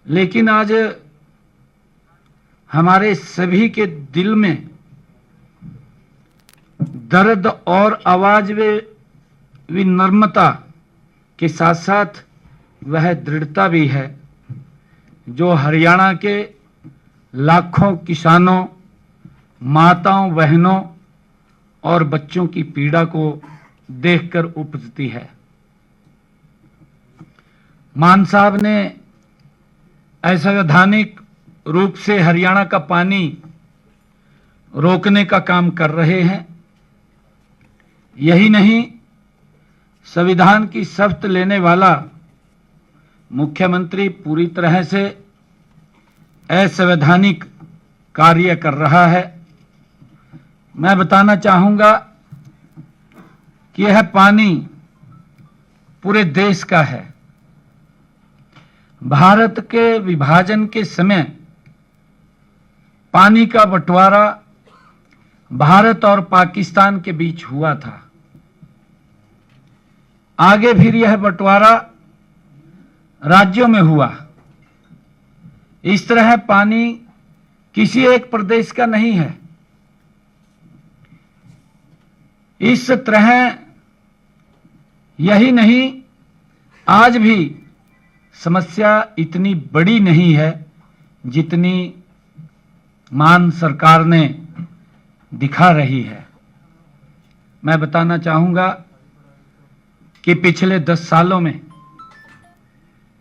लेकिन आज हमारे सभी के दिल में दर्द और आवाज में विनम्रता के साथ साथ वह दृढ़ता भी है जो हरियाणा के लाखों किसानों, माताओं, बहनों और बच्चों की पीड़ा को देखकर उपजती है। मान साहब ने असंवैधानिक रूप से हरियाणा का पानी रोकने का काम कर रहे हैं। यही नहीं, संविधान की शपथ लेने वाला मुख्यमंत्री पूरी तरह से असंवैधानिक कार्य कर रहा है। मैं बताना चाहूंगा कि यह पानी पूरे देश का है। भारत के विभाजन के समय पानी का बंटवारा भारत और पाकिस्तान के बीच हुआ था। आगे फिर यह बंटवारा राज्यों में हुआ। इस तरह पानी किसी एक प्रदेश का नहीं है। इस तरह यही नहीं, आज भी समस्या इतनी बड़ी नहीं है जितनी मान सरकार ने दिखा रही है। मैं बताना चाहूंगा कि पिछले 10 सालों में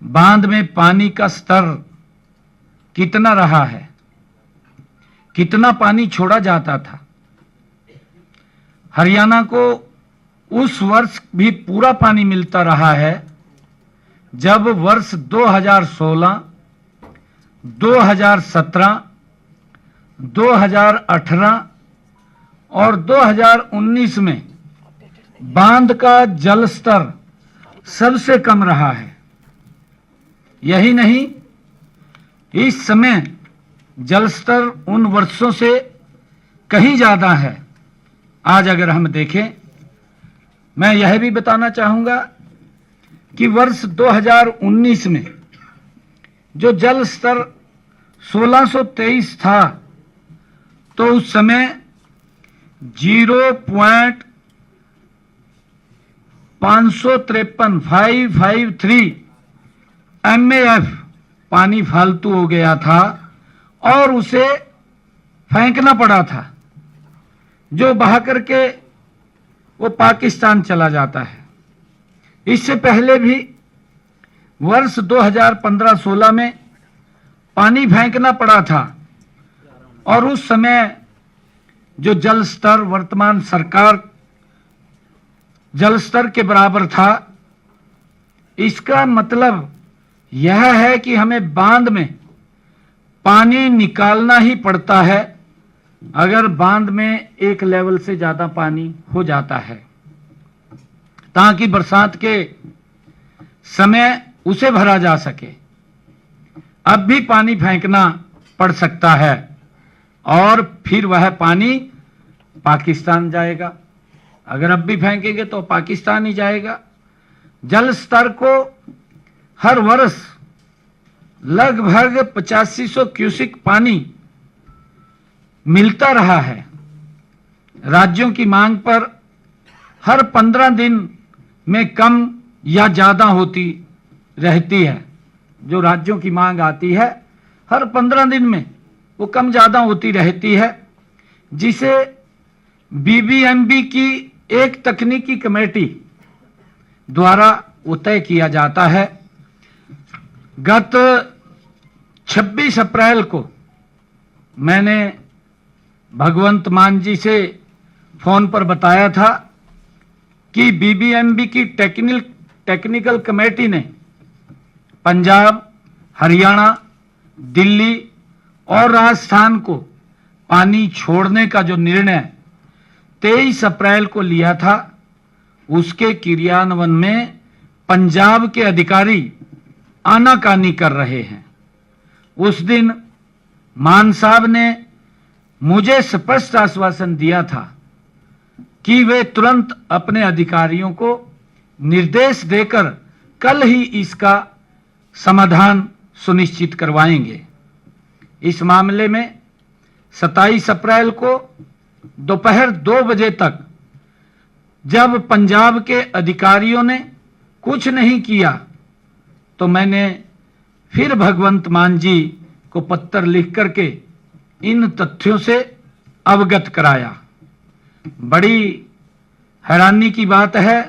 बांध में पानी का स्तर कितना रहा है, कितना पानी छोड़ा जाता था। हरियाणा को उस वर्ष भी पूरा पानी मिलता रहा है जब वर्ष 2016, 2017, 2018 और 2019 में बांध का जल स्तर सबसे कम रहा है। यही नहीं, इस समय जल स्तर उन वर्षों से कहीं ज्यादा है। आज अगर हम देखें, मैं यह भी बताना चाहूंगा कि वर्ष 2019 में जो जल स्तर 1623 था, तो उस समय 0.553 MAF पानी फालतू हो गया था और उसे फेंकना पड़ा था, जो बहा करके वो पाकिस्तान चला जाता है। इससे पहले भी वर्ष 2015-16 में पानी फेंकना पड़ा था और उस समय जो जल स्तर वर्तमान सरकार जल स्तर के बराबर था। इसका मतलब यह है कि हमें बांध में पानी निकालना ही पड़ता है अगर बांध में एक लेवल से ज्यादा पानी हो जाता है, ताकि बरसात के समय उसे भरा जा सके। अब भी पानी फेंकना पड़ सकता है और फिर वह पानी पाकिस्तान जाएगा। अगर अब भी फेंकेंगे तो पाकिस्तान ही जाएगा। जल स्तर को हर वर्ष लगभग 8500 क्यूसिक पानी मिलता रहा है। राज्यों की मांग पर हर 15 दिन में कम या ज्यादा होती रहती है। जो राज्यों की मांग आती है हर 15 दिन में वो कम ज्यादा होती रहती है, जिसे BBMB की एक तकनीकी कमेटी द्वारा वो तय किया जाता है। गत 26 अप्रैल को मैंने भगवंत मान जी से फोन पर बताया था कि BBMB की टेक्निकल कमेटी ने पंजाब, हरियाणा, दिल्ली और राजस्थान को पानी छोड़ने का जो निर्णय 23 अप्रैल को लिया था, उसके क्रियान्वयन में पंजाब के अधिकारी आनाकानी कर रहे हैं। उस दिन मान साहब ने मुझे स्पष्ट आश्वासन दिया था कि वे तुरंत अपने अधिकारियों को निर्देश देकर कल ही इसका समाधान सुनिश्चित करवाएंगे। इस मामले में 27 अप्रैल को दोपहर 2 बजे तक जब पंजाब के अधिकारियों ने कुछ नहीं किया तो मैंने फिर भगवंत मान जी को पत्र लिख करके इन तथ्यों से अवगत कराया। बड़ी हैरानी की बात है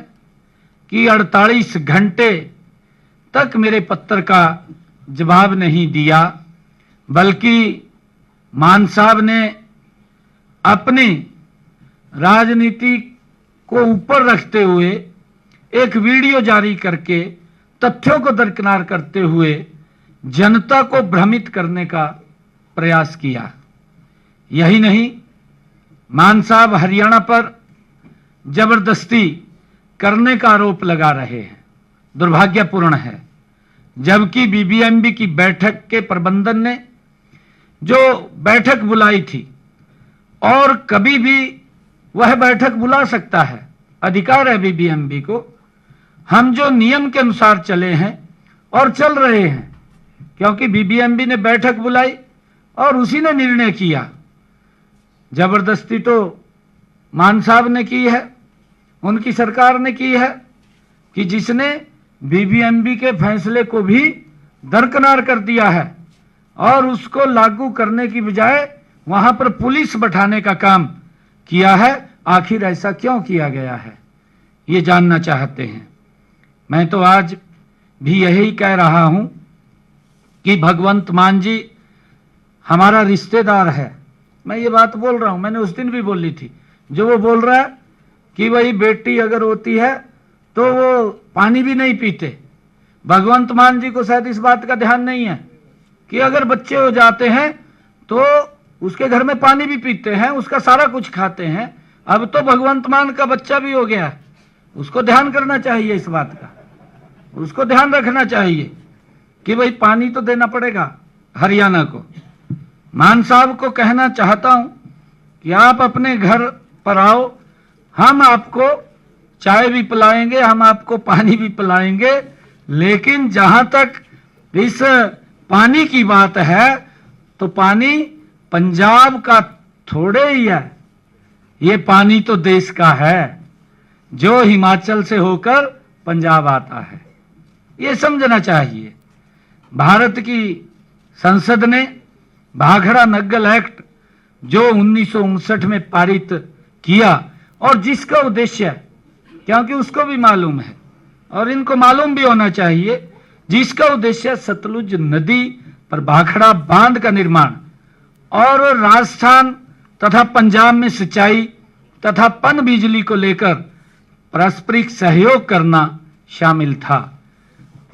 कि 48 घंटे तक मेरे पत्र का जवाब नहीं दिया, बल्कि मान साहब ने अपनी राजनीति को ऊपर रखते हुए एक वीडियो जारी करके तथ्यों को दरकिनार करते हुए जनता को भ्रमित करने का प्रयास किया। यही नहीं, मान साहब हरियाणा पर जबरदस्ती करने का आरोप लगा रहे हैं। दुर्भाग्यपूर्ण है, जबकि बीबीएमबी की बैठक के प्रबंधन ने जो बैठक बुलाई थी, और कभी भी वह बैठक बुला सकता है, अधिकार है बीबीएमबी को। हम जो नियम के अनुसार चले हैं और चल रहे हैं, क्योंकि बीबीएमबी ने बैठक बुलाई और उसी ने निर्णय किया। जबरदस्ती तो मान साहब ने की है, उनकी सरकार ने की है, कि जिसने बीबीएमबी के फैसले को भी दरकिनार कर दिया है और उसको लागू करने की बजाय वहां पर पुलिस बैठाने का काम किया है। आखिर ऐसा क्यों किया गया है, ये जानना चाहते हैं। मैं तो आज भी यही कह रहा हूं कि भगवंत मान जी हमारा रिश्तेदार है। मैं ये बात बोल रहा हूं, मैंने उस दिन भी बोली थी। जो वो बोल रहा है कि वही बेटी अगर होती है तो वो पानी भी नहीं पीते, भगवंत मान जी को शायद इस बात का ध्यान नहीं है कि अगर बच्चे हो जाते हैं तो उसके घर में पानी भी पीते हैं, उसका सारा कुछ खाते हैं। अब तो भगवंत मान का बच्चा भी हो गया, उसको ध्यान करना चाहिए, इस बात का उसको ध्यान रखना चाहिए कि भाई पानी तो देना पड़ेगा हरियाणा को। मान साहब को कहना चाहता हूं कि आप अपने घर पर आओ, हम आपको चाय भी पिलाएंगे, हम आपको पानी भी पिलाएंगे, लेकिन जहां तक इस पानी की बात है तो पानी पंजाब का थोड़े ही है, ये पानी तो देश का है, जो हिमाचल से होकर पंजाब आता है। ये समझना चाहिए। भारत की संसद ने भाखड़ा नग्गल एक्ट जो 1959 में पारित किया, और जिसका उद्देश्य, क्योंकि उसको भी मालूम है और इनको मालूम भी होना चाहिए, जिसका उद्देश्य सतलुज नदी पर भाखड़ा बांध का निर्माण और राजस्थान तथा पंजाब में सिंचाई तथा पन बिजली को लेकर पारस्परिक सहयोग करना शामिल था।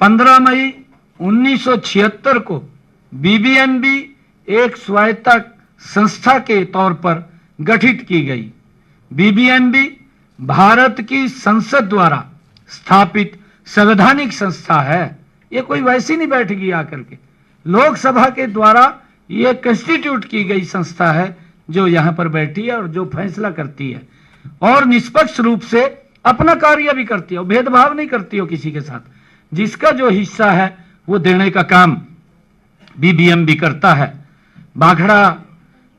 15 मई 1976 को बीबीएमबी एक स्वायत्त संस्था के तौर पर गठित की गई। बीबीएमबी भारत की संसद द्वारा स्थापित संवैधानिक संस्था है। ये कोई वैसी नहीं बैठेगी आकर के, लोकसभा के द्वारा ये कंस्टिट्यूट की गई संस्था है जो यहां पर बैठी है और जो फैसला करती है और निष्पक्ष रूप से अपना कार्य भी करती है, भेदभाव नहीं करती हो किसी के साथ। जिसका जो हिस्सा है वो देने का काम बीबीएमबी करता है। भाखड़ा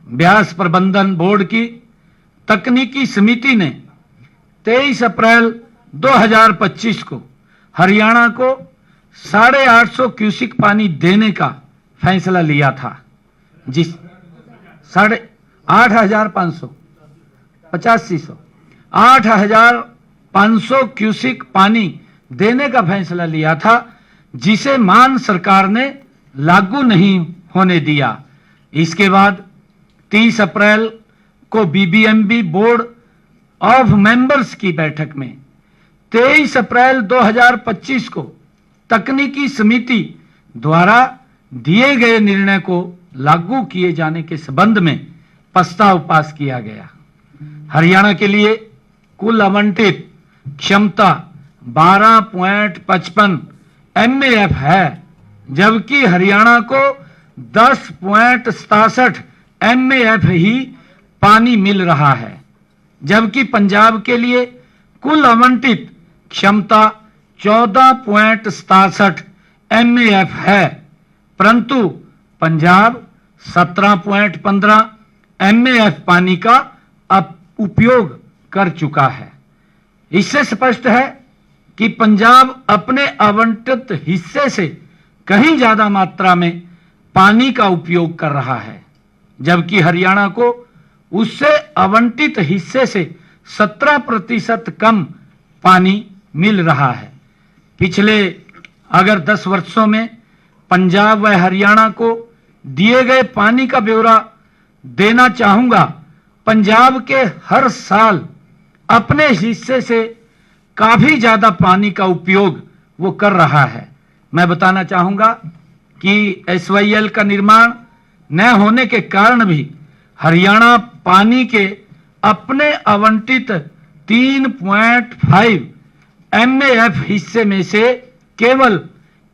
ब्यास प्रबंधन बोर्ड की तकनीकी समिति ने 23 अप्रैल 2025 को हरियाणा को 850 क्यूसिक पानी देने का फैसला लिया था। जिस 8,500 क्यूसिक पानी देने का फैसला लिया था, जिसे मान सरकार ने लागू नहीं होने दिया। इसके बाद 30 अप्रैल को बीबीएमबी बोर्ड ऑफ मेंबर्स की बैठक में 23 अप्रैल 2025 को तकनीकी समिति द्वारा दिए गए निर्णय को लागू किए जाने के संबंध में प्रस्ताव पास किया गया। हरियाणा के लिए कुल आवंटित क्षमता 12.55 MAF है, जबकि हरियाणा को 10.67 MAF ही पानी मिल रहा है, जबकि पंजाब के लिए कुल आवंटित क्षमता 14.67 MAF है। परंतु पंजाब 17.15 MAF पानी का उपयोग कर चुका है। इससे स्पष्ट है कि पंजाब अपने आवंटित हिस्से से कहीं ज्यादा मात्रा में पानी का उपयोग कर रहा है, जबकि हरियाणा को उससे आवंटित हिस्से से 17% कम पानी मिल रहा है। पिछले अगर 10 वर्षों में पंजाब व हरियाणा को दिए गए पानी का ब्यौरा देना चाहूंगा। पंजाब के हर साल अपने हिस्से से काफी ज्यादा पानी का उपयोग वो कर रहा है। मैं बताना चाहूंगा कि SYL का निर्माण न होने के कारण भी हरियाणा पानी के अपने आवंटित 3.5 MAF हिस्से में से केवल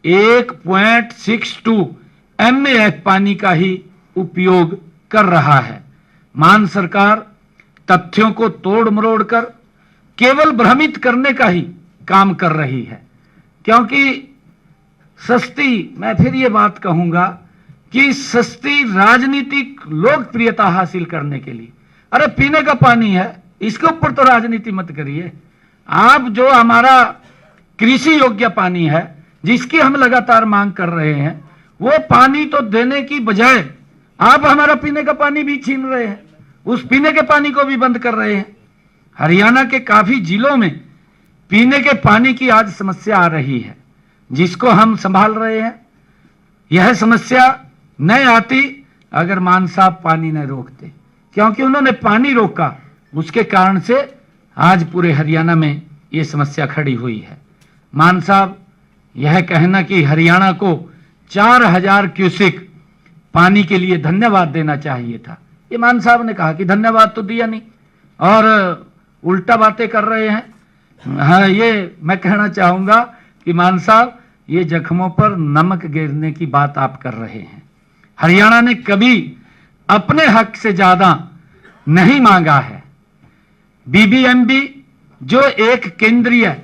1.62 MAF पानी का ही उपयोग कर रहा है। मान सरकार तथ्यों को तोड़ मरोड़ कर केवल भ्रमित करने का ही काम कर रही है, क्योंकि सस्ती, मैं फिर ये बात कहूंगा कि सस्ती राजनीतिक लोकप्रियता हासिल करने के लिए, अरे पीने का पानी है, इसके ऊपर तो राजनीति मत करिए। आप जो हमारा कृषि योग्य पानी है जिसकी हम लगातार मांग कर रहे हैं, वो पानी तो देने की बजाय आप हमारा पीने का पानी भी छीन रहे हैं, उस पीने के पानी को भी बंद कर रहे हैं। हरियाणा के काफी जिलों में पीने के पानी की आज समस्या आ रही है, जिसको हम संभाल रहे हैं। यह समस्या न आती अगर मान साहब पानी न रोकते, क्योंकि उन्होंने पानी रोका, उसके कारण से आज पूरे हरियाणा में यह समस्या खड़ी हुई है। मान साहब, यह कहना कि हरियाणा को 4000 क्यूसेक पानी के लिए धन्यवाद देना चाहिए था, ये मान साहब ने कहा कि धन्यवाद तो दिया नहीं और उल्टा बातें कर रहे हैं। हाँ, ये मैं कहना चाहूंगा कि मान साहब, ये जख्मों पर नमक गिरने की बात आप कर रहे हैं। हरियाणा ने कभी अपने हक से ज्यादा नहीं मांगा है। BBMB जो एक केंद्रीय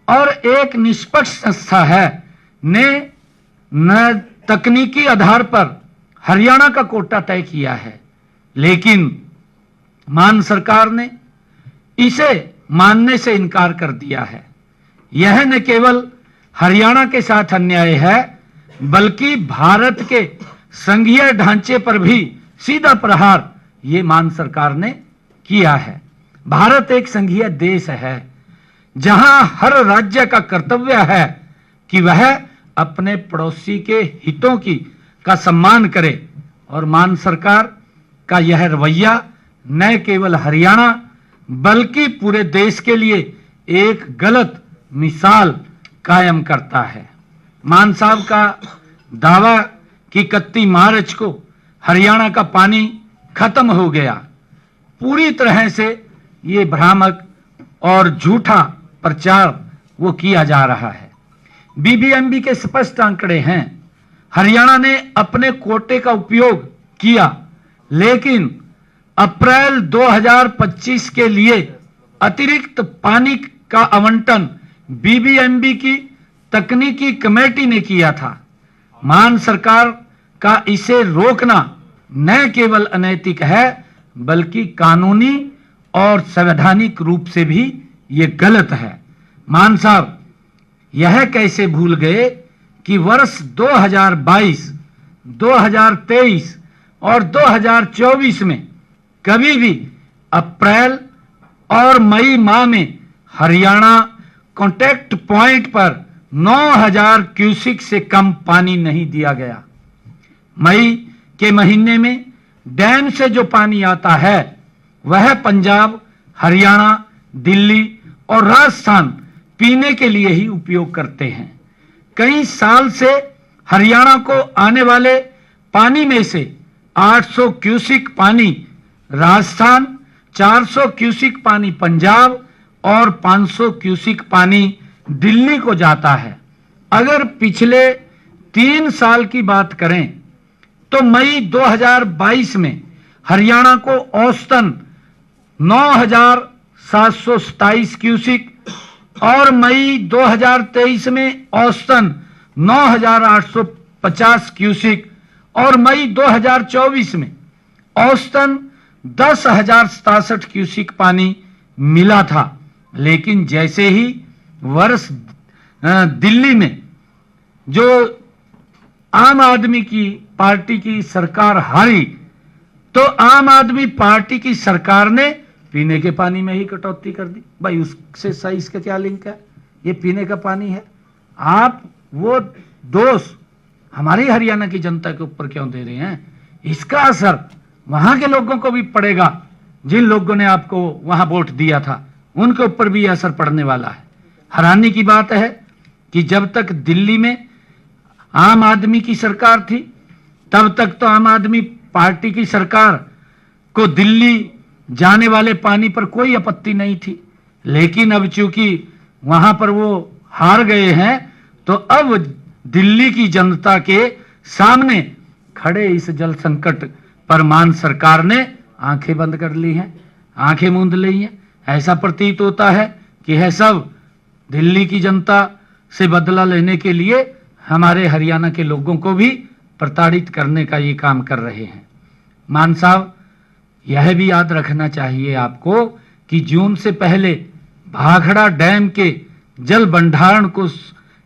और एक निष्पक्ष संस्था है, ने न तकनीकी आधार पर हरियाणा का कोटा तय किया है, लेकिन मान सरकार ने इसे मानने से इनकार कर दिया है। यह न केवल हरियाणा के साथ अन्याय है, बल्कि भारत के संघीय ढांचे पर भी सीधा प्रहार ये मान सरकार ने किया है। भारत एक संघीय देश है, जहां हर राज्य का कर्तव्य है कि वह अपने पड़ोसी के हितों का सम्मान करे, और मान सरकार का यह रवैया न केवल हरियाणा बल्कि पूरे देश के लिए एक गलत मिसाल कायम करता है। मान साहब का दावा कि 31 मार्च को हरियाणा का पानी खत्म हो गया, पूरी तरह से ये भ्रामक और झूठा प्रचार वो किया जा रहा है। BBMB के स्पष्ट आंकड़े हैं, हरियाणा ने अपने कोटे का उपयोग किया, लेकिन अप्रैल 2025 के लिए अतिरिक्त पानी का आवंटन BBMB की तकनीकी कमेटी ने किया था। मान सरकार का इसे रोकना न केवल अनैतिक है, बल्कि कानूनी और संवैधानिक रूप से भी ये गलत है। मान साहब, यह कैसे भूल गए कि वर्ष 2022, 2023 और 2024 में कभी भी अप्रैल और मई माह में हरियाणा कॉन्टैक्ट पॉइंट पर 9000 क्यूसिक से कम पानी नहीं दिया गया। मई के महीने में डैम से जो पानी आता है वह पंजाब, हरियाणा, दिल्ली और राजस्थान पीने के लिए ही उपयोग करते हैं। कई साल से हरियाणा को आने वाले पानी में से 800 क्यूसिक पानी राजस्थान, 400 क्यूसिक पानी पंजाब और 500 क्यूसिक पानी दिल्ली को जाता है। अगर पिछले 3 साल की बात करें तो मई 2022 में हरियाणा को औसतन 9727 क्यूसिक और मई 2023 में औसतन 50 क्यूसिक और मई 2024 में औसतन 10,067 क्यूसिक पानी मिला था। लेकिन जैसे ही वर्ष दिल्ली में जो आम आदमी की पार्टी की सरकार हारी, तो आम आदमी पार्टी की सरकार ने पीने के पानी में ही कटौती कर दी। भाई उससे सही इसका क्या लिंक है? ये पीने का पानी है। आप वो दोष हमारी हरियाणा की जनता के ऊपर क्यों दे रहे हैं? इसका असर वहां के लोगों को भी पड़ेगा। जिन लोगों ने आपको वहां वोट दिया था उनके ऊपर भी असर पड़ने वाला है। हैरानी की बात है कि जब तक दिल्ली में आम आदमी की सरकार थी तब तक तो आम आदमी पार्टी की सरकार को दिल्ली जाने वाले पानी पर कोई आपत्ति नहीं थी। लेकिन अब चूंकि वहां पर वो हार गए हैं तो अब दिल्ली की जनता के सामने खड़े इस जल संकट पर मान सरकार ने आंखें बंद कर ली हैं, आंखें मूंद ली हैं। ऐसा प्रतीत होता है कि है सब दिल्ली की जनता से बदला लेने के लिए हमारे हरियाणा के लोगों को भी प्रताड़ित करने का ये काम कर रहे हैं। मान साहब, यह भी याद रखना चाहिए आपको कि जून से पहले भाखड़ा डैम के जल भंडारण को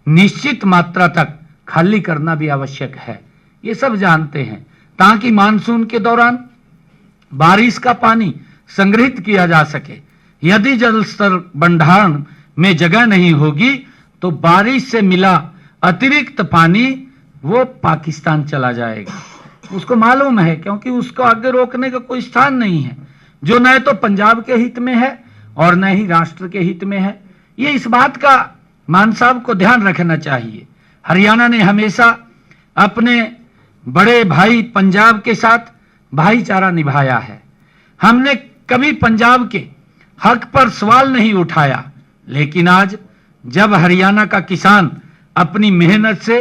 निश्चित मात्रा तक खाली करना भी आवश्यक है। ये सब जानते हैं, ताकि मानसून के दौरान बारिश का पानी संग्रहित किया जा सके। यदि जल स्तर भंडारण में जगह नहीं होगी तो बारिश से मिला अतिरिक्त पानी वो पाकिस्तान चला जाएगा। उसको मालूम है, क्योंकि उसको आगे रोकने का कोई स्थान नहीं है, जो न तो पंजाब के हित में है और न ही राष्ट्र के हित में है। ये इस बात का मान साहब को ध्यान रखना चाहिए। हरियाणा ने हमेशा अपने बड़े भाई पंजाब के साथ भाईचारा निभाया है। हमने कभी पंजाब के हक पर सवाल नहीं उठाया। लेकिन आज जब हरियाणा का किसान अपनी मेहनत से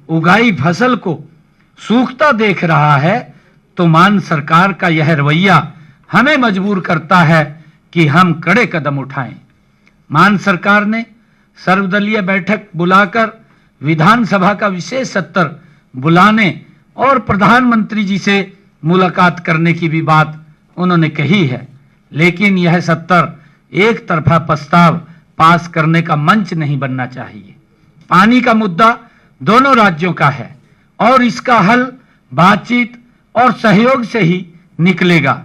उगाई फसल को सूखता देख रहा है तो मान सरकार का यह रवैया हमें मजबूर करता है कि हम कड़े कदम उठाएं। मान सरकार ने सर्वदलीय बैठक बुलाकर विधानसभा का विशेष सत्र बुलाने और प्रधानमंत्री जी से मुलाकात करने की भी बात उन्होंने कही है। लेकिन यह सत्र एक तरफा प्रस्ताव पास करने का मंच नहीं बनना चाहिए। पानी का मुद्दा दोनों राज्यों का है और इसका हल बातचीत और सहयोग से ही निकलेगा।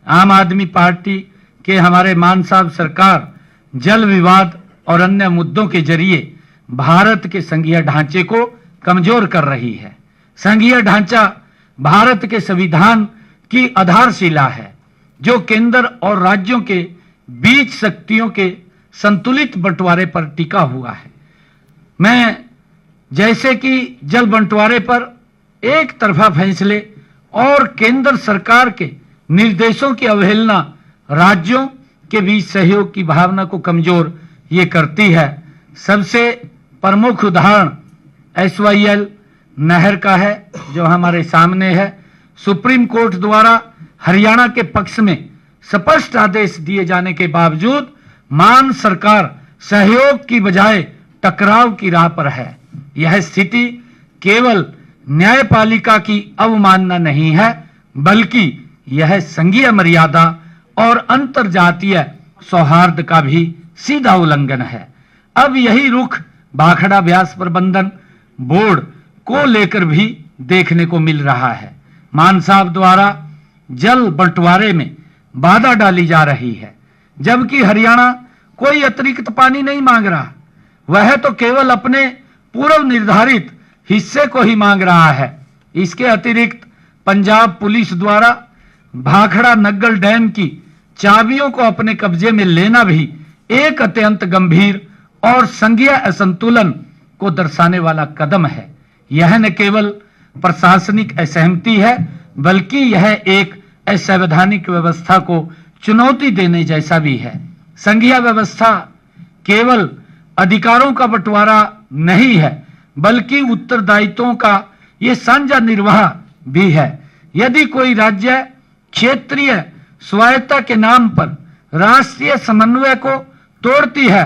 आम आदमी पार्टी के हमारे मान साहब सरकार जल विवाद और अन्य मुद्दों के जरिए भारत के संघीय ढांचे को कमजोर कर रही है। संघीय ढांचा भारत के संविधान की आधारशिला है, जो केंद्र और राज्यों के बीच शक्तियों के संतुलित बंटवारे पर टिका हुआ है। मैं जैसे कि जल बंटवारे पर एक तरफा फैसले और केंद्र सरकार के निर्देशों की अवहेलना राज्यों के बीच सहयोग की भावना को कमजोर ये करती है। सबसे प्रमुख उदाहरण SYL नहर का है, जो हमारे सामने है। सुप्रीम कोर्ट द्वारा हरियाणा के पक्ष में स्पष्ट आदेश दिए जाने के बावजूद मान सरकार सहयोग की बजाय टकराव की राह पर है। यह स्थिति केवल न्यायपालिका की अवमानना नहीं है, बल्कि यह संघीय मर्यादा और अंतरजातीय सौहार्द का भी सीधा उल्लंघन है। अब यही रुख भाखड़ा ब्यास प्रबंधन बोर्ड को लेकर भी देखने को मिल रहा है। मान साहब द्वारा जल बंटवारे में बाधा डाली जा रही है, जबकि हरियाणा कोई अतिरिक्त पानी नहीं मांग रहा। वह तो केवल अपने पूर्व निर्धारित हिस्से को ही मांग रहा है। इसके अतिरिक्त पंजाब पुलिस द्वारा भाखड़ा नग्गल डैम की चाबियों को अपने कब्जे में लेना भी एक अत्यंत गंभीर और संघीय असंतुलन को दर्शाने वाला कदम है। यह न केवल प्रशासनिक असहमति है, बल्कि यह एक असंवैधानिक व्यवस्था को चुनौती देने जैसा भी है। संघीय व्यवस्था केवल अधिकारों का बंटवारा नहीं है, बल्कि उत्तरदायित्वों का ये साझा निर्वाह भी है। यदि कोई राज्य क्षेत्रीय स्वायत्तता के नाम पर राष्ट्रीय समन्वय को तोड़ती है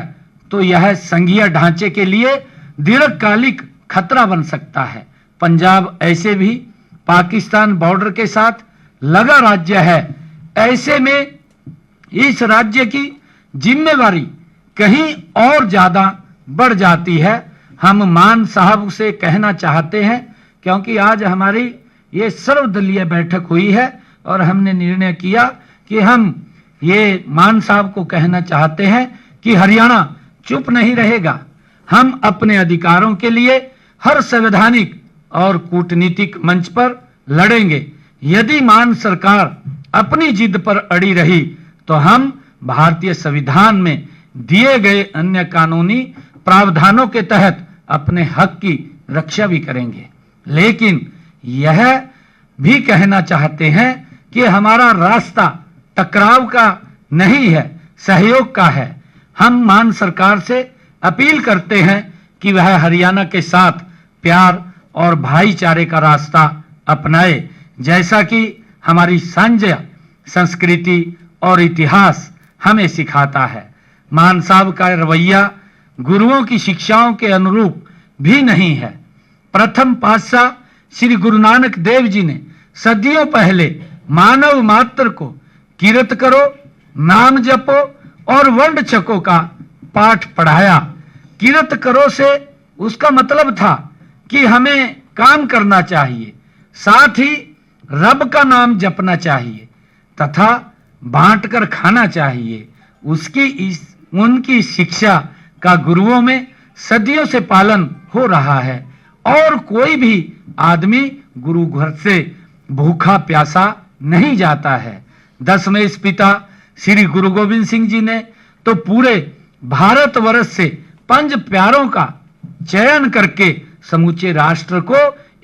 तो यह संघीय ढांचे के लिए दीर्घकालिक खतरा बन सकता है। पंजाब ऐसे भी पाकिस्तान बॉर्डर के साथ लगा राज्य है। ऐसे में इस राज्य की जिम्मेवारी कहीं और ज्यादा बढ़ जाती है। हम मान साहब से कहना चाहते हैं, क्योंकि आज हमारी ये सर्वदलीय बैठक हुई है और हमने निर्णय किया कि हम ये मान साहब को कहना चाहते हैं कि हरियाणा चुप नहीं रहेगा। हम अपने अधिकारों के लिए हर संवैधानिक और कूटनीतिक मंच पर लड़ेंगे। यदि मान सरकार अपनी जिद पर अड़ी रही तो हम भारतीय संविधान में दिए गए अन्य कानूनी प्रावधानों के तहत अपने हक की रक्षा भी करेंगे। लेकिन यह भी कहना चाहते हैं कि हमारा रास्ता टकराव का नहीं है, सहयोग का है। हम मान सरकार से अपील करते हैं कि वह हरियाणा के साथ प्यार और भाईचारे का रास्ता अपनाए, जैसा कि हमारी साझा संस्कृति और इतिहास हमें सिखाता है। मान साहब का रवैया गुरुओं की शिक्षाओं के अनुरूप भी नहीं है। प्रथम पातशाह श्री गुरु नानक देव जी ने सदियों पहले मानव मात्र को किरत करो, नाम जपो और वंड छको का पाठ पढ़ाया। किरत करो से उसका मतलब था कि हमें काम करना चाहिए, साथ ही रब का नाम जपना चाहिए तथा बांटकर खाना चाहिए। उनकी शिक्षा का गुरुओं में सदियों से पालन हो रहा है और कोई भी आदमी गुरु घर से भूखा प्यासा नहीं जाता है। दसवें पिता श्री गुरु गोविंद सिंह जी ने तो पूरे भारतवर्ष से 5 प्यारों का चयन करके समूचे राष्ट्र को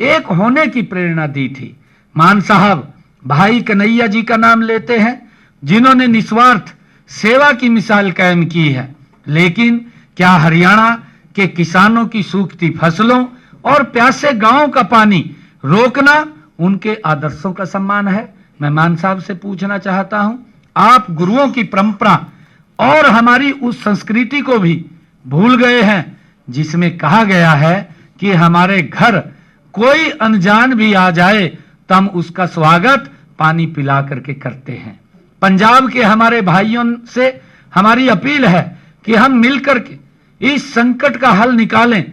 एक होने की प्रेरणा दी थी। मान साहब भाई कन्हैया जी का नाम लेते हैं, जिन्होंने निस्वार्थ सेवा की मिसाल कायम की है। लेकिन क्या हरियाणा के किसानों की सूखती फसलों और प्यासे गांवों का पानी रोकना उनके आदर्शों का सम्मान है? मैं मान साहब से पूछना चाहता हूं, आप गुरुओं की परंपरा और हमारी उस संस्कृति को भी भूल गए हैं जिसमें कहा गया है कि हमारे घर कोई अनजान भी आ जाए तो हम उसका स्वागत पानी पिला करके करते हैं। पंजाब के हमारे भाइयों से हमारी अपील है कि हम मिलकर के इस संकट का हल निकालें।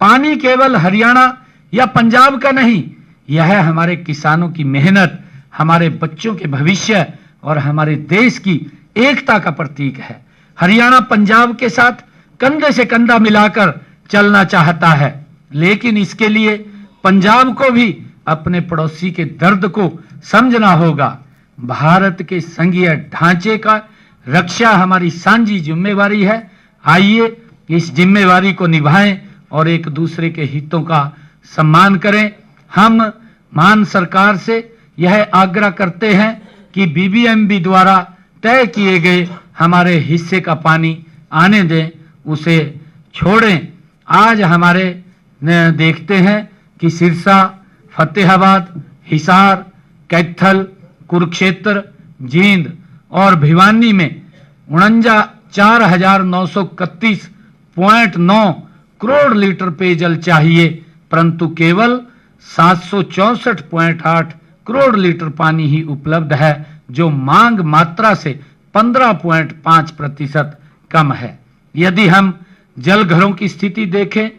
पानी केवल हरियाणा या पंजाब का नहीं, यह हमारे किसानों की मेहनत, हमारे बच्चों के भविष्य और हमारे देश की एकता का प्रतीक है। हरियाणा पंजाब के साथ कंधे से कंधा मिलाकर चलना चाहता है, लेकिन इसके लिए पंजाब को भी अपने पड़ोसी के दर्द को समझना होगा। भारत के संघीय ढांचे का रक्षा हमारी साझी जिम्मेवारी है। आइए इस जिम्मेवारी को निभाएं और एक दूसरे के हितों का सम्मान करें। हम मान सरकार से यह आग्रह करते हैं कि बीबीएमबी द्वारा तय किए गए हमारे हिस्से का पानी आने दें, उसे छोड़ें। आज हमारे देखते हैं कि सिरसा, फतेहाबाद, हिसार, कैथल, कुरुक्षेत्र, जींद और भिवानी में 49,931.9 करोड़ लीटर पेयजल चाहिए, परंतु केवल 764.8 करोड़ लीटर पानी ही उपलब्ध है, जो मांग मात्रा से 15.5% कम है। यदि हम जल घरों की स्थिति देखें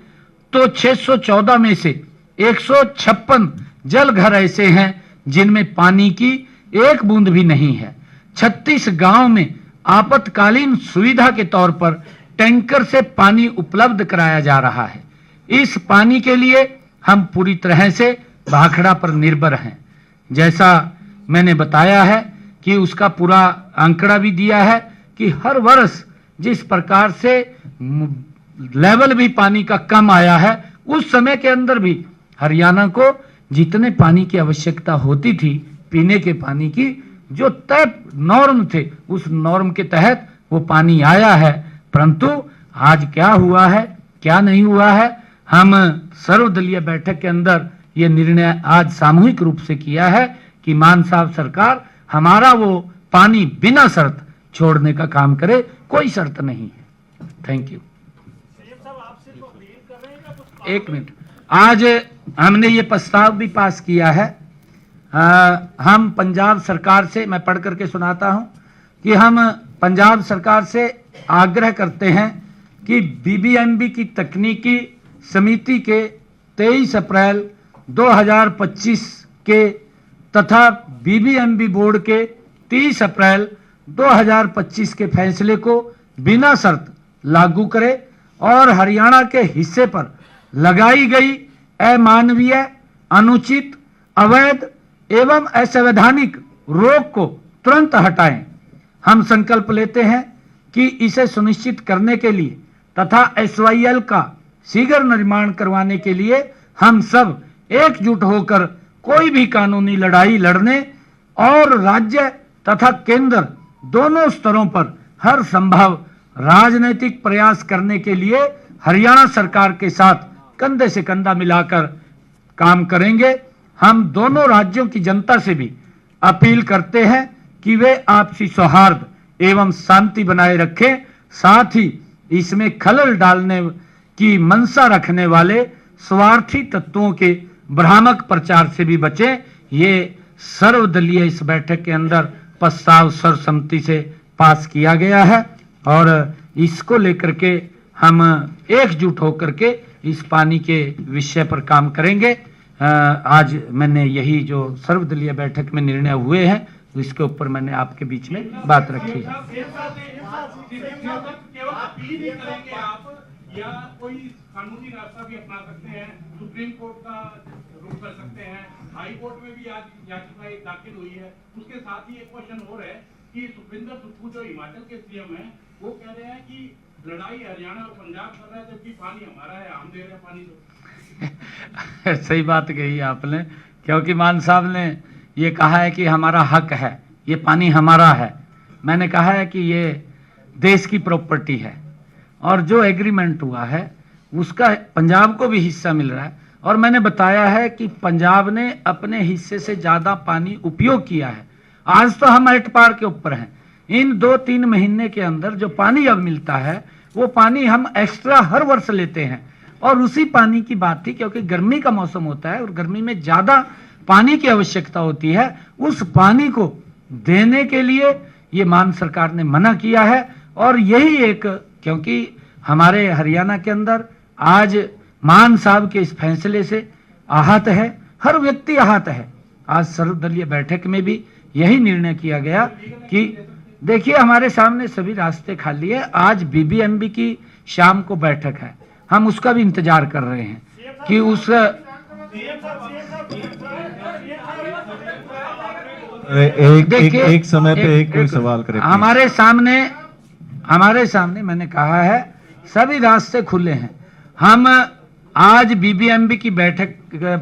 तो 614 में से 156 जल घर ऐसे हैं जिनमें पानी की एक बूंद भी नहीं है। 36 गांव में आपातकालीन सुविधा के तौर पर टैंकर से पानी उपलब्ध कराया जा रहा है। इस पानी के लिए हम पूरी तरह से भाखड़ा पर निर्भर हैं। जैसा मैंने बताया है कि उसका पूरा आंकड़ा भी दिया है कि हर वर्ष जिस प्रकार से लेवल भी पानी का कम आया है, उस समय के अंदर भी हरियाणा को जितने पानी की आवश्यकता होती थी पीने के पानी की, जो तय नॉर्म थे, उस नॉर्म के तहत वो पानी आया है। परंतु आज क्या हुआ है, क्या नहीं हुआ है, हम सर्वदलीय बैठक के अंदर ये निर्णय आज सामूहिक रूप से किया है कि मान साहब सरकार हमारा वो पानी बिना शर्त छोड़ने का काम करे, कोई शर्त नहीं है। Thank you. एक मिनट, आज हमने ये प्रस्ताव भी पास किया है। हम पंजाब सरकार से, मैं पढ़ करके सुनाता हूं कि हम पंजाब सरकार से आग्रह करते हैं कि बीबीएमबी की तकनीकी समिति के 23 अप्रैल 2025 के तथा बीबीएमबी बोर्ड के 30 अप्रैल 2025 के फैसले को बिना शर्त लागू करे और हरियाणा के हिस्से पर लगाई गई अमानवीय, अनुचित, अवैध एवं असंवैधानिक रोक को तुरंत हटाएं। हम संकल्प लेते हैं कि इसे सुनिश्चित करने के लिए तथा एसवाईएल का शीघ्र निर्माण करवाने के लिए हम सब एकजुट होकर कोई भी कानूनी लड़ाई लड़ने और राज्य तथा केंद्र दोनों स्तरों पर हर संभव राजनीतिक प्रयास करने के लिए हरियाणा सरकार के साथ कंधे से कंधा मिलाकर काम करेंगे। हम दोनों राज्यों की जनता से भी अपील करते हैं कि वे आपसी सौहार्द एवं शांति बनाए रखें, साथ ही इसमें खलल डालने की मंशा रखने वाले स्वार्थी तत्वों के भ्रामक प्रचार से भी बचें। ये सर्वदलीय इस बैठक के अंदर प्रस्ताव सर्वसम्मति से पास किया गया है और इसको लेकर के हम एकजुट होकर के इस पानी के विषय पर काम करेंगे। आज मैंने यही जो सर्वदलीय बैठक में निर्णय हुए हैं तो इसके ऊपर मैंने आपके बीच में बात रखी है। या कोई कानूनी रास्ता भी अपना सकते हैं, सुप्रीम कोर्ट का रुख कर सकते हैं, हाई कोर्ट में भी आज याचिका दाखिल हुई है। उसके साथ ही एक क्वेश्चन और है कि सुखविंदर सुक्खू जो हिमाचल के सीएम हैं वो कह रहे हैं कि लड़ाई हरियाणा और पंजाब कर रहा है जबकि पानी हमारा है, हम दे रहे हैं पानी तो। सही बात कही आपने, क्योंकि मान साहब ने ये कहा है कि हमारा हक है, ये पानी हमारा है। मैंने कहा है कि ये देश की प्रॉपर्टी है और जो एग्रीमेंट हुआ है उसका पंजाब को भी हिस्सा मिल रहा है। और मैंने बताया है कि पंजाब ने अपने हिस्से से ज्यादा पानी उपयोग किया है। आज तो हम एट पार के ऊपर हैं। इन 2-3 महीने के अंदर जो पानी अब मिलता है वो पानी हम एक्स्ट्रा हर वर्ष लेते हैं और उसी पानी की बात थी, क्योंकि गर्मी का मौसम होता है और गर्मी में ज्यादा पानी की आवश्यकता होती है। उस पानी को देने के लिए ये मान सरकार ने मना किया है और यही एक, क्योंकि हमारे हरियाणा के अंदर आज मान साहब के इस फैसले से आहत है, हर व्यक्ति आहत है। आज सर्वदलीय बैठक में भी यही निर्णय किया गया कि देखिए हमारे सामने सभी रास्ते खाली है। आज बीबीएमबी की शाम को बैठक है, हम उसका भी इंतजार कर रहे हैं कि उस एक समय पे एक कोई सवाल करे। हमारे सामने मैंने कहा है सभी रास्ते खुले हैं। हम आज बीबीएमबी की बैठक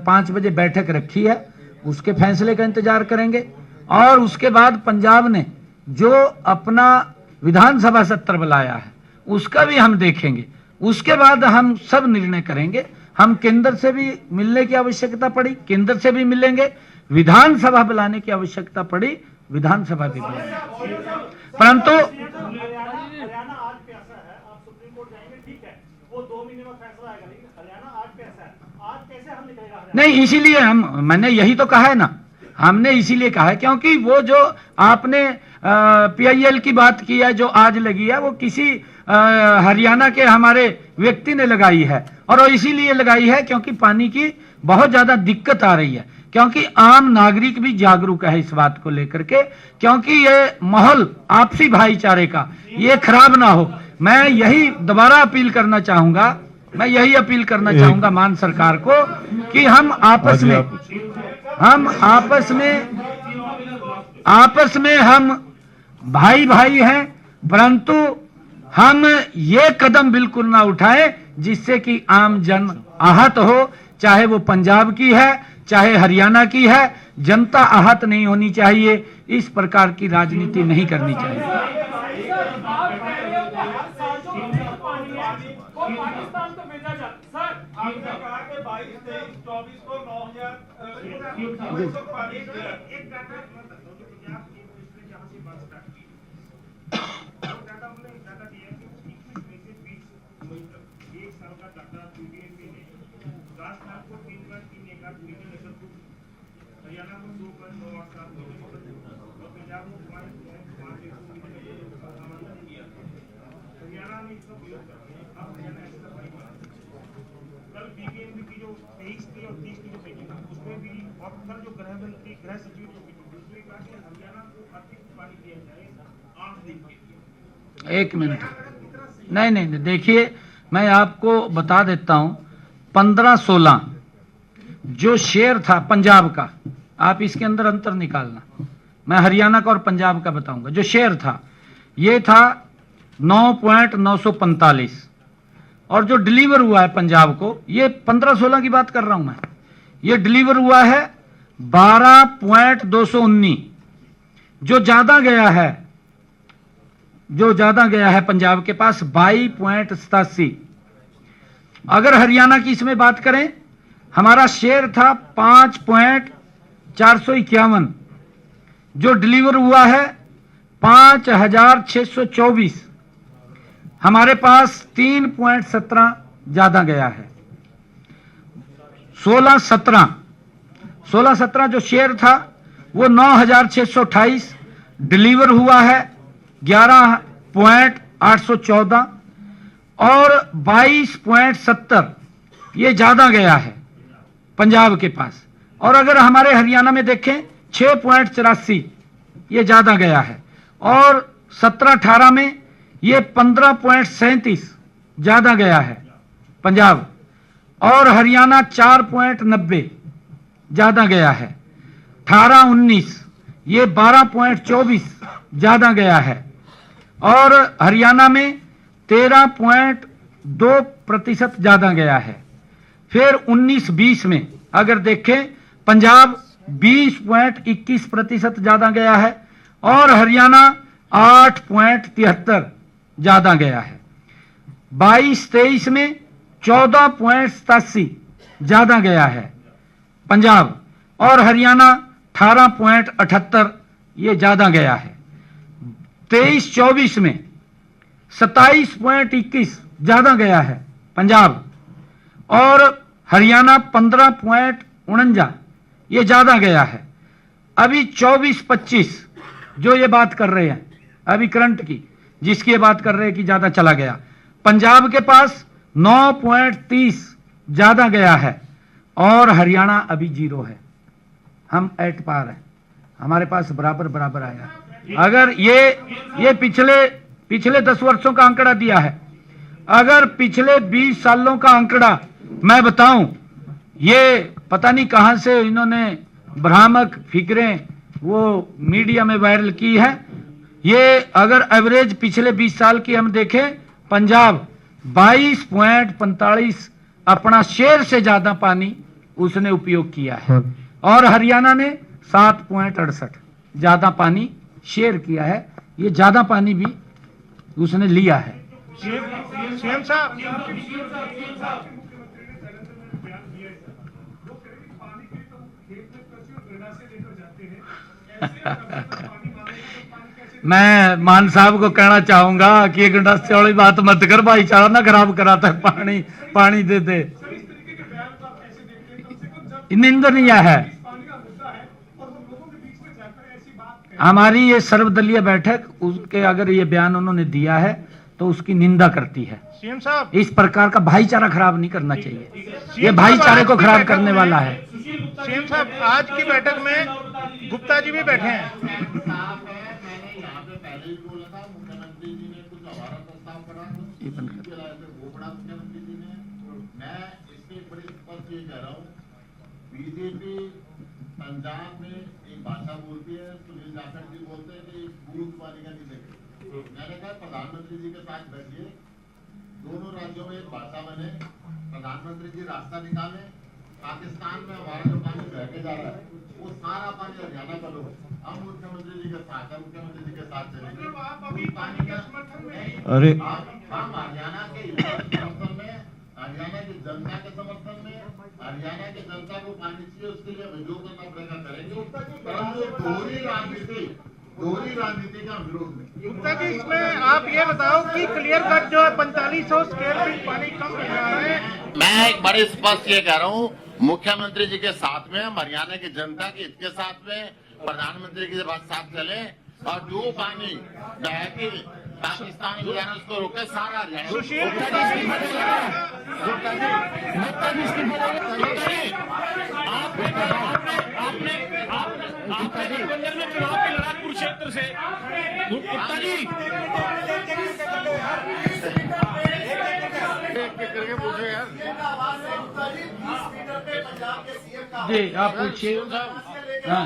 5 बजे बैठक रखी है, उसके फैसले का इंतजार करेंगे और उसके बाद पंजाब ने जो अपना विधानसभा सत्र बुलाया है उसका भी हम देखेंगे। उसके बाद हम सब निर्णय करेंगे। हम केंद्र से भी मिलने की आवश्यकता पड़ी, केंद्र से भी मिलेंगे। विधानसभा बुलाने की आवश्यकता पड़ी, विधानसभा भी बुलाएंगे। परंतु हरियाणा आज कैसा है, आप सुप्रीम कोर्ट जाएंगे, ठीक है, वो 2 महीने में फैसला आएगा, लेकिन हरियाणा आज कैसा है, आज कैसे हल निकलेगा? नहीं, इसीलिए मैंने यही तो कहा है ना, हमने इसीलिए कहा है क्योंकि वो जो आपने पीआईएल की बात की है जो आज लगी है वो किसी हरियाणा के हमारे व्यक्ति ने लगाई है और वो इसीलिए लगाई है क्योंकि पानी की बहुत ज्यादा दिक्कत आ रही है, क्योंकि आम नागरिक भी जागरूक है इस बात को लेकर के, क्योंकि ये माहौल आपसी भाईचारे का ये खराब ना हो। मैं यही दोबारा अपील करना चाहूंगा, मान सरकार को कि हम आपस में हम भाई भाई हैं, परंतु हम ये कदम बिल्कुल ना उठाएं जिससे कि आम जन आहत हो, चाहे वो पंजाब की है चाहे हरियाणा की है। जनता आहत नहीं होनी चाहिए, इस प्रकार की राजनीति नहीं करनी चाहिए। पाकिस्तान को भेजा जाए सर, आपने कहा कि 22, 23, 24 को 9,000 पानी राजस्थान को 3.318 मिलियन एकड़ को, हरियाणा को 2.987 मिलियन एकड़ और पंजाब को 5.5 मिलियन एकड़ का आवंटन किया। हरियाणा ने इसका प्रयोग कर दिया। अब हरियाणा एक्स्ट्रा पानी बना। कल बीबीएमबी की जो 23 की और 30 की जो मीटिंग थी उसमें भी और कल जो गृह मंत्री गृह सचिव जो मीटिंग थी उसमें कहा कि हरियाणा को अतिरिक्त पानी दिया जाए 8 दिन के लिए। 1 मिनट, नहीं, देखिए मैं आपको बता देता हूं, 15-16 जो शेयर था पंजाब का, आप इसके अंदर अंतर निकालना, मैं हरियाणा का और पंजाब का बताऊंगा। जो शेयर था ये था 9.945 और जो डिलीवर हुआ है पंजाब को, ये 15-16 की बात कर रहा हूं मैं, ये डिलीवर हुआ है 12.219। जो ज्यादा गया है पंजाब के पास 22.87। अगर हरियाणा की इसमें बात करें, हमारा शेयर था 5.451, जो डिलीवर हुआ है 5,624। हमारे पास 3.17 ज्यादा गया है। 16-17 जो शेयर था वो 9,628, डिलीवर हुआ है 11.814 और 22.70 ये ज्यादा गया है पंजाब के पास। और अगर हमारे हरियाणा में देखें 6.84 ये ज्यादा गया है और 17-18 में ये 15.37 ज्यादा गया है पंजाब, और हरियाणा 4.90 ज्यादा गया है। 18-19 ये 12.24 ज्यादा गया है और हरियाणा में 13.2% ज्यादा गया है। फिर 19-20 में अगर देखें, पंजाब 20.21% ज्यादा गया है और हरियाणा 8.73 ज्यादा गया है। 22-23 में 14.87 ज्यादा गया है पंजाब और हरियाणा 18.78 ये ज्यादा गया है। 23-24 में 27.21 ज्यादा गया है पंजाब और हरियाणा 15.49 ये ज्यादा गया है। अभी 24-25 जो ये बात कर रहे हैं अभी करंट की, जिसकी ये बात कर रहे हैं कि ज्यादा चला गया, पंजाब के पास 9.30 ज्यादा गया है और हरियाणा अभी 0 है। हम एट पार हैं, हमारे पास बराबर आया। अगर ये पिछले 10 वर्षों का आंकड़ा दिया है, अगर पिछले 20 सालों का आंकड़ा मैं बताऊं, ये पता नहीं कहां से इन्होंने भ्रामक फिक्रें वो मीडिया में वायरल की है। ये अगर एवरेज पिछले 20 साल की हम देखें, पंजाब 22.45 अपना शेयर से ज्यादा पानी उसने उपयोग किया है और हरियाणा ने 7.68 ज्यादा पानी शेयर किया है। ये ज्यादा पानी भी उसने लिया है। सीएम साहब मैं मान साहब को कहना चाहूंगा कि एक गंडासे वाली बात मत कर, भाईचारा ना खराब कराता है, पानी दे दे। निंदनीय है। हमारी ये सर्वदलीय बैठक, उसके अगर ये बयान उन्होंने दिया है तो उसकी निंदा करती है। सीएम साहब, इस प्रकार का भाईचारा खराब नहीं करना चाहिए, ये भाईचारे को खराब करने वाला है। सीएम साहब, आज की बैठक में गुप्ता जी भी बैठे हैं। मैंने यहाँ पे पहले ही बोला था, मुख्यमंत्री जी ने कुछ हमारा प्रस्ताव पढ़ा, वो पढ़ा मुख्यमंत्री जी ने। मैं इसके बड़े स्पष्ट ये कह रहा हूँ, बीजेपी पंजाब में एक भाषा बोलती है, सुनील जाखड़ जी बोलते हैं कि बूंद पानी का नहीं देखे। मैंने कहा प्रधानमंत्री जी के साथ बैठिए, दोनों राज्यों में एक भाषा बने, प्रधानमंत्री जी रास्ता निकाले, पाकिस्तान में हमारा जो पानी बह के जा रहा है वो सारा पानी हरियाणा का लो। हम मुख्यमंत्री जी के साथ चलेंगे। अभी पानी का अरे हम हरियाणा के समर्थन में, हरियाणा की जनता के समर्थन में, हरियाणा की जनता को पानी चाहिए, उसके लिए हमें जो करना पड़ेगा करेंगे। परंतु दोहरी राजनीति का विरोध में। गुप्ता जी, इसमें आप ये बताओ कि क्लियर कट जो है 4500 स्क्वायर फीट पानी कम मिल रहा है, मैं एक बड़े स्पष्ट ये कह रहा हूँ, मुख्यमंत्री जी के साथ में, हरियाणा की जनता के हित के साथ में, प्रधानमंत्री के साथ चले और जो पानी बहती पाकिस्तान में जाना उसको रोके सारा कुरुक्षेत्र से गुप्ता जी करके पूछो यार। जी आप पूछिए। हाँ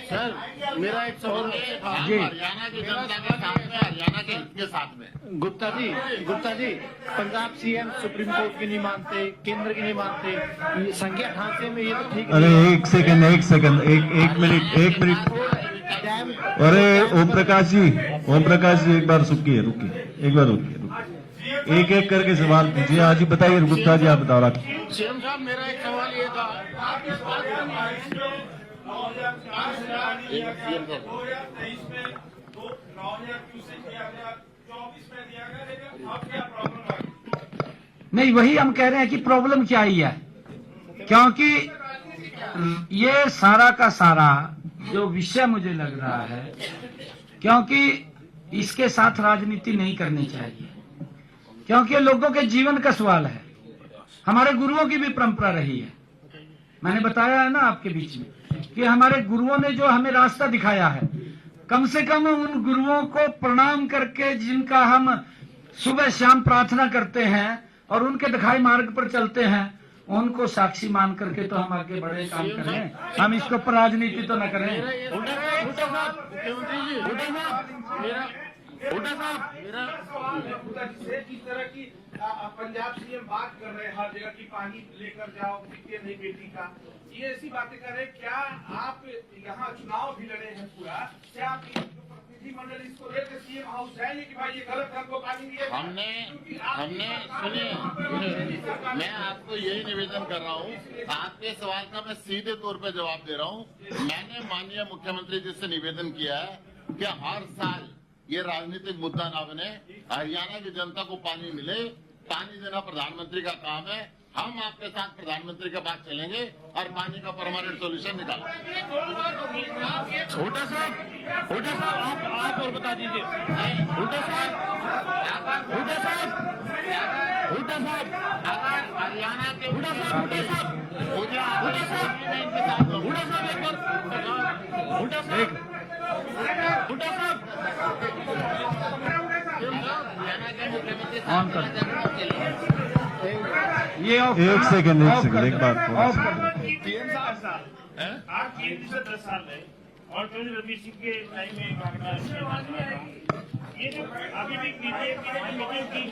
सर मेरा एक सवाल है, जी। हरियाणा की जनता के साथ में, हरियाणा के हित के साथ में। Gupta ji Punjab CM supreme court की नहीं मानते, केंद्र की नहीं मानते, ये संज्ञा ढांचे में ये तो ठीक अरे नहीं है। एक सेकंड एक मिनट डैम अरे ओम प्रकाश जी एक बार रुकिए एक एक करके सवाल पूछिए। आज ही बताइए गुप्ता जी, आप बताओ। सीएम साहब मेरा एक सवाल ये था, नहीं, वही हम कह रहे हैं कि प्रॉब्लम क्या ही है, क्योंकि ये सारा का सारा जो विषय मुझे लग रहा है, क्योंकि इसके साथ राजनीति नहीं करनी चाहिए, क्योंकि लोगों के जीवन का सवाल है। हमारे गुरुओं की भी परंपरा रही है, मैंने बताया है ना आपके बीच में कि हमारे गुरुओं ने जो हमें रास्ता दिखाया है, कम से कम उन गुरुओं को प्रणाम करके, जिनका हम सुबह शाम प्रार्थना करते हैं और उनके दिखाए मार्ग पर चलते हैं, उनको साक्षी मान करके तो हम आगे बढ़े काम करें। हम इसके ऊपर राजनीति तो न करें। जिस तरह की पंजाब सीएम बात कर रहे हैं, हर जगह की पानी लेकर जाओ, बेटी नहीं बेटी का, ये ऐसी बातें कर रहे हैं। क्या आप यहाँ चुनाव भी लड़े हैं पूरा, क्या आप प्रतिनिधिमंडल इसको लेकर सीएम हाउस जाएंगे कि भाई ये गलत हमको पानी दिए? हमने सुनिए, मैं आपको यही निवेदन कर रहा हूँ, आपके सवाल का मैं सीधे तौर पे जवाब दे रहा हूँ। मैंने माननीय मुख्यमंत्री जी से निवेदन किया है कि हर साल ये राजनीतिक मुद्दा ना बने, हरियाणा की जनता को पानी मिले। पानी देना प्रधानमंत्री का काम है, हम आपके साथ प्रधानमंत्री के पास चलेंगे और पानी का परमानेंट सोल्यूशन निकालेंगे। हुड्डा साहब आप और बता दीजिए। हुड्डा साहब अगर हरियाणा के हुड्डा साहब एक बार ऑन कर। ये एक सेकंड एक बात ऑफ कर। 3-4 साल आप केंद्र से 10 साल रहे और रणवीर सिंह के टाइम में ये जो अभी भी बीजेपी ने मीटिंग की,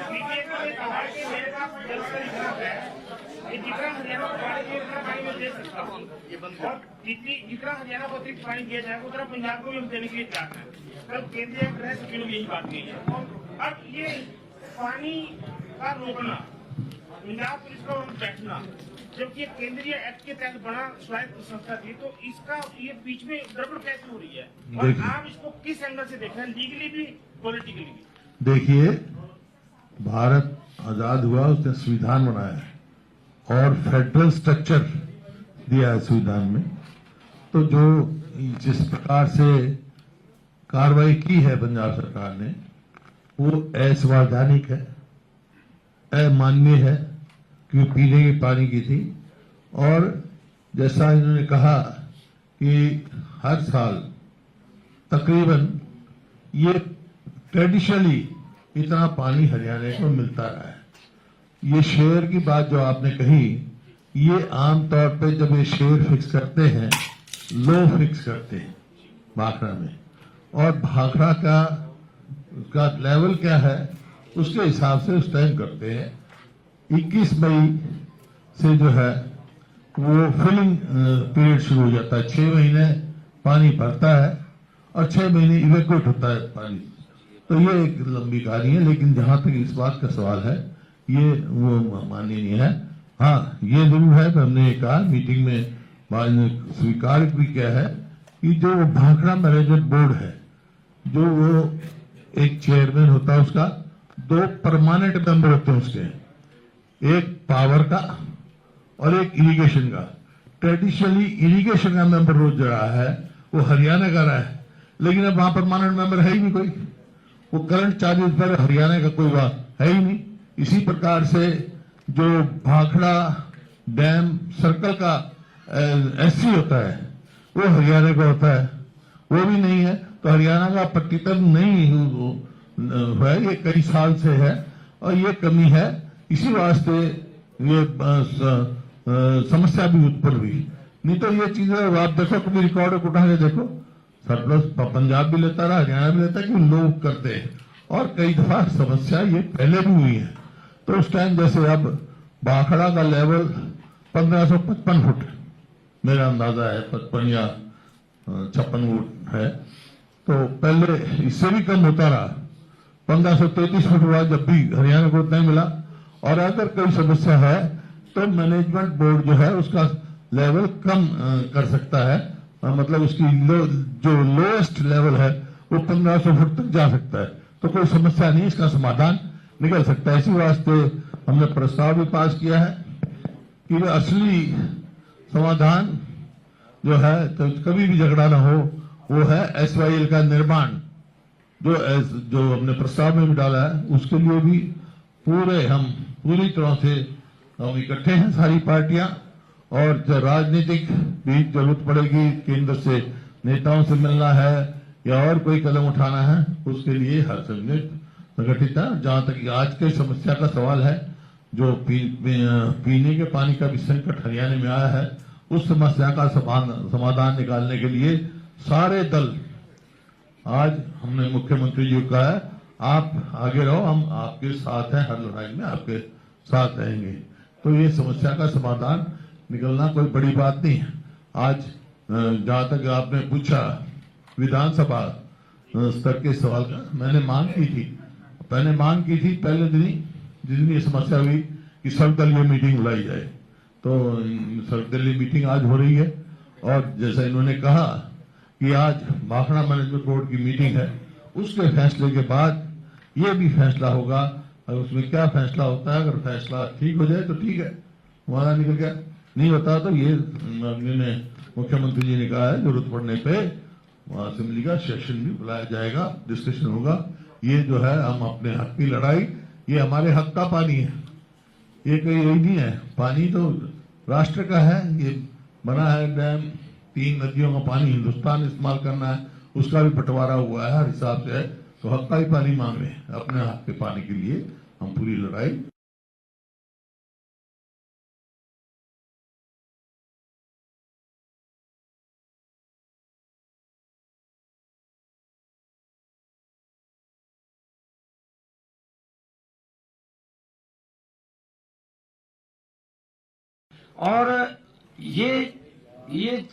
बीजेपी ने कहा कि मेरे पास जल का रिजर्व है, ये जितना हरियाणा को पानी दिए उतना पानी में दे सकता हूँ, और जितना हरियाणा को अतिरिक्त पानी दिया जाएगा उतना पंजाब को भी हम देने के लिए तैयार हैं। कल केंद्रीय गृह सचिव ने यही बात कही है। अब ये पानी का रोकना, पंजाब पुलिस को बैठना, जबकि केंद्रीय एक्ट के तहत बना स्वायत्त संस्था थी, तो इसका ये बीच में गड़बड़ कैसे हो रही है, और आप इसको किस एंगल से देख रहे हैं, लीगली भी पॉलिटिकली भी? देखिए, भारत आजाद हुआ, उसने संविधान बनाया है और फेडरल स्ट्रक्चर दिया है संविधान में। तो जो जिस प्रकार से कार्रवाई की है पंजाब सरकार ने, वो असंवैधानिक है, अमानवीय है, क्योंकि पीने के पानी की थी। और जैसा इन्होंने कहा कि हर साल तकरीबन ये ट्रेडिशनली इतना पानी हरियाणा को मिलता रहा है। ये शेयर की बात जो आपने कही, ये आमतौर पे जब ये शेयर फिक्स करते हैं, लो फिक्स करते हैं भाखड़ा में, और भाखड़ा का लेवल क्या है उसके हिसाब से उस टाइम करते हैं। 21 मई से जो है वो फिलिंग पीरियड शुरू हो जाता है। 6 महीने पानी भरता है और 6 महीने इवेक्यूएट होता है पानी। तो ये एक लंबी कहानी है, लेकिन जहां तक इस बात का सवाल है, ये वो माननीय नहीं है। हाँ, ये जरूर है कि हमने कहा मीटिंग में, स्वीकार भी किया है कि जो भाखड़ा मैनेजमेंट बोर्ड है, जो वो एक चेयरमैन होता है, उसका 2 परमानेंट मेंबर होते हैं उसके। एक पावर का और एक इरिगेशन का। ट्रेडिशनली इरिगेशन का मेंबर रोज जो रहा है वो हरियाणा का रहा है, लेकिन अब वहां परमानेंट मेंबर है ही नहीं कोई, वो करंट चार्जेस पर हरियाणा का कोई है ही नहीं। इसी प्रकार से जो भाखड़ा डैम सर्कल का एससी होता है वो हरियाणा का होता है, वो भी नहीं है। तो हरियाणा का प्रतितम नहीं है, ये कई साल से है और ये कमी है। इसी वास्ते ये समस्या भी उत्पन्न हुई। नहीं तो ये चीजें आप देखो, कभी रिकॉर्ड उठा के देखो, सरप्लस पंजाब भी लेता रहा, हरियाणा भी लेता, कि लोग करते हैं। और कई दफा समस्या ये पहले भी हुई है। तो उस टाइम जैसे अब भाखड़ा का लेवल 1555 फुट मेरा अंदाजा है, 55 या 56 फुट है। तो पहले इससे भी कम होता रहा, 1533 फुट हुआ जब भी हरियाणा को उतना ही मिला। और अगर कोई समस्या है तो मैनेजमेंट बोर्ड जो है उसका लेवल कम कर सकता है, मतलब उसकी जो लोएस्ट लेवल है वो 1500 फुट तक जा सकता है। तो कोई समस्या नहीं, इसका समाधान निकल सकता है। इसी वास्ते हमने प्रस्ताव भी पास किया है कि असली समाधान जो है, तो कभी भी झगड़ा ना हो, वो है SYL का निर्माण, जो हमने प्रस्ताव में भी डाला है। उसके लिए भी हम पूरी तरह से हम इकट्ठे हैं सारी पार्टियां, और जो राजनीतिक भी जरूरत पड़ेगी, केंद्र से नेताओं से मिलना है या और कोई कदम उठाना है, उसके लिए हर संगठित है। जहां तक आज की समस्या का सवाल है, जो पीने के पानी का भी संकट हरियाणा में आया है, उस समस्या का समाधान निकालने के लिए सारे दल, आज हमने मुख्यमंत्री जी को कहा है आप आगे रहो, हम आपके साथ हैं, हर लड़ाई में आपके साथ रहेंगे। तो ये समस्या का समाधान निकलना कोई बड़ी बात नहीं है। आज जहां तक आपने पूछा विधानसभा स्तर के सवाल का, मैंने मांग की थी पहले दिन ही, जिस दिन ये समस्या हुई कि सर्वदलीय मीटिंग बुलाई जाए। तो सर्वदलीय मीटिंग आज हो रही है, और जैसा इन्होंने कहा कि आज भाखड़ा मैनेजमेंट बोर्ड की मीटिंग है, उसके फैसले के बाद ये भी फैसला होगा। और उसमें क्या फैसला होता है, अगर फैसला ठीक हो जाए तो ठीक है, वहां निकल गया, नहीं होता तो ये मुख्यमंत्री जी ने कहा है जरूरत पड़ने पे वहां असेंबली का सेशन भी बुलाया जाएगा, डिस्कशन होगा। ये जो है हम अपने हक की लड़ाई, ये हमारे हक का पानी है, ये कोई यही नहीं है। पानी तो राष्ट्र का है, ये बना है डैम, 3 नदियों का पानी हिंदुस्तान इस्तेमाल करना है, उसका भी बंटवारा हुआ है हर हिसाब से है। तो हक का ही पानी मांग रहे हैं, अपने हक के पानी के लिए हम पूरी लड़ाई। और ये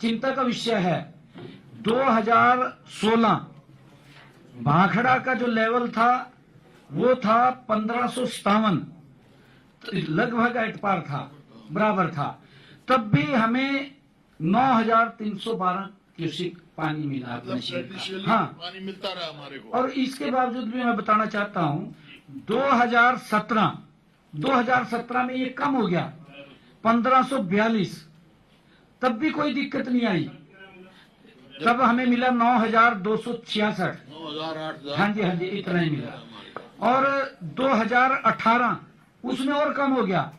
चिंता का विषय है। 2016 भाखड़ा का जो लेवल था वो था 1557, लगभग एट पार था, बराबर था। तब भी हमें 9312 क्यूसिक पानी मिला अपने शहर। हाँ, पानी मिलता रहा हमारे को। और इसके बावजूद भी मैं बताना चाहता हूँ 2017 में ये कम हो गया 1542, तब भी कोई दिक्कत नहीं आई। तब हमें मिला 9266। 9,008। हाँ जी, इतना ही मिला। और 2018 उसमें और कम हो गया,